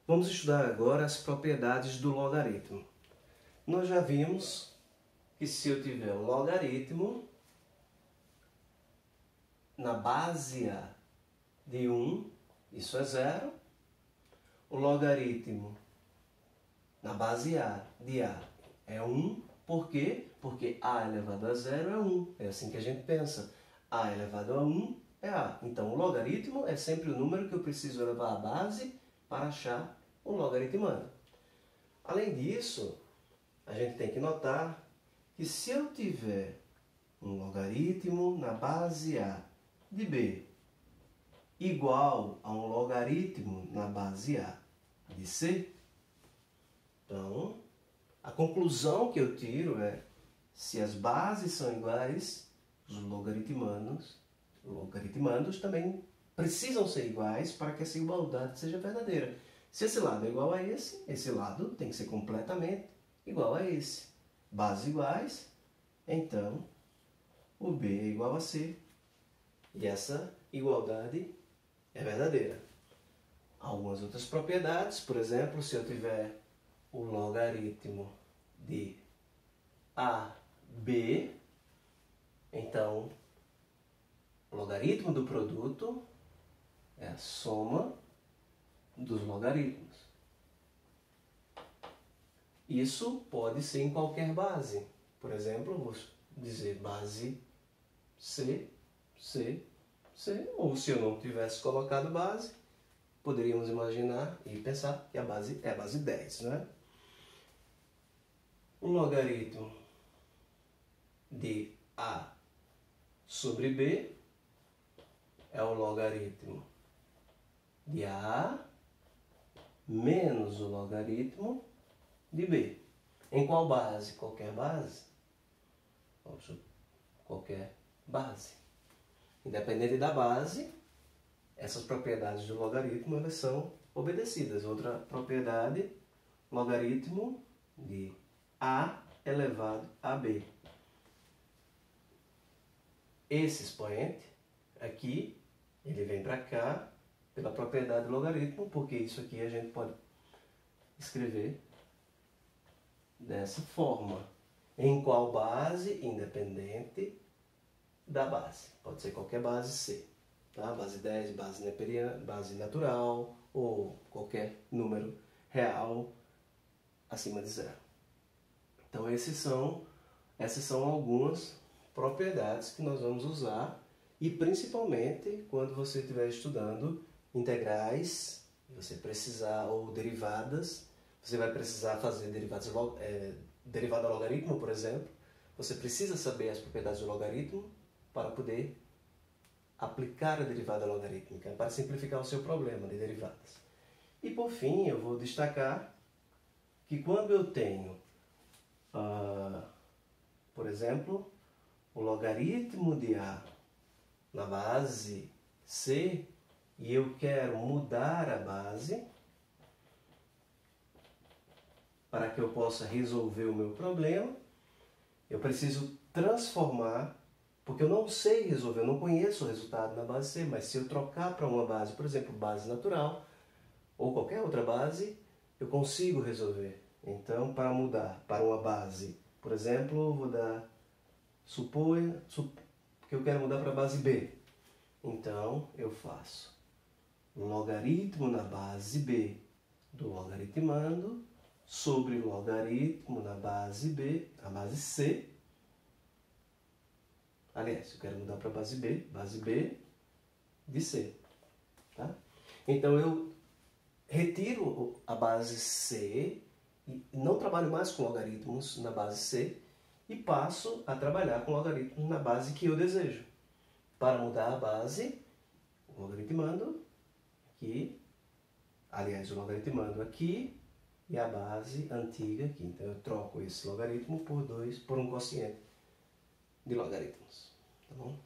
Vamos estudar agora as propriedades do logaritmo. Nós já vimos que se eu tiver um logaritmo na base A de 1, isso é zero. O logaritmo na base A de A é 1. Por quê? Porque A elevado a zero é 1. É assim que a gente pensa. A elevado a 1 é A. Então, o logaritmo é sempre o número que eu preciso elevar à base para achar o logaritmando. Além disso, a gente tem que notar que se eu tiver um logaritmo na base A de B igual a um logaritmo na base A de C, então, a conclusão que eu tiro é, se as bases são iguais, os logaritmandos também precisam ser iguais para que essa igualdade seja verdadeira. Se esse lado é igual a esse lado tem que ser completamente igual a esse. Bases iguais, então o B é igual a C. E essa igualdade é verdadeira. Algumas outras propriedades, por exemplo, se eu tiver o logaritmo de AB, então o logaritmo do produto é a soma dos logaritmos. Isso pode ser em qualquer base. Por exemplo, eu vou dizer base C, C, C. Ou se eu não tivesse colocado base, poderíamos imaginar e pensar que a base é a base 10, né? O logaritmo de A sobre B é o logaritmo de A menos o logaritmo de B. Em qual base? Qualquer base? Qualquer base. Independente da base, essas propriedades do logaritmo elas são obedecidas. Outra propriedade, logaritmo de A elevado a B. Esse expoente aqui, ele vem para cá pela propriedade do logaritmo, porque isso aqui a gente pode escrever dessa forma. Em qual base? Independente da base. Pode ser qualquer base C. Tá? Base 10, base neperiana, base natural ou qualquer número real acima de zero. Então essas são algumas propriedades que nós vamos usar e principalmente quando você estiver estudando integrais, você precisar, ou derivadas, você vai precisar fazer derivada logaritmo, por exemplo. Você precisa saber as propriedades do logaritmo para poder aplicar a derivada logarítmica, para simplificar o seu problema de derivadas. E por fim, eu vou destacar que quando eu tenho, por exemplo, o logaritmo de A na base C e eu quero mudar a base para que eu possa resolver o meu problema, eu preciso transformar, porque eu não sei resolver, eu não conheço o resultado na base C, mas se eu trocar para uma base, por exemplo, base natural, ou qualquer outra base, eu consigo resolver. Então, para mudar para uma base, por exemplo, vou dar, suponha que eu quero mudar para a base B. Então, eu faço logaritmo na base B do logaritmando sobre logaritmo na base B, a base C. Aliás, eu quero mudar para a base B de C. Tá? Então, eu retiro a base C e não trabalho mais com logaritmos na base C e passo a trabalhar com logaritmos na base que eu desejo. Para mudar a base, o logaritmando aqui, aliás, o logaritmando aqui e a base antiga aqui. Então, eu troco esse logaritmo por um quociente de logaritmos. Tá bom?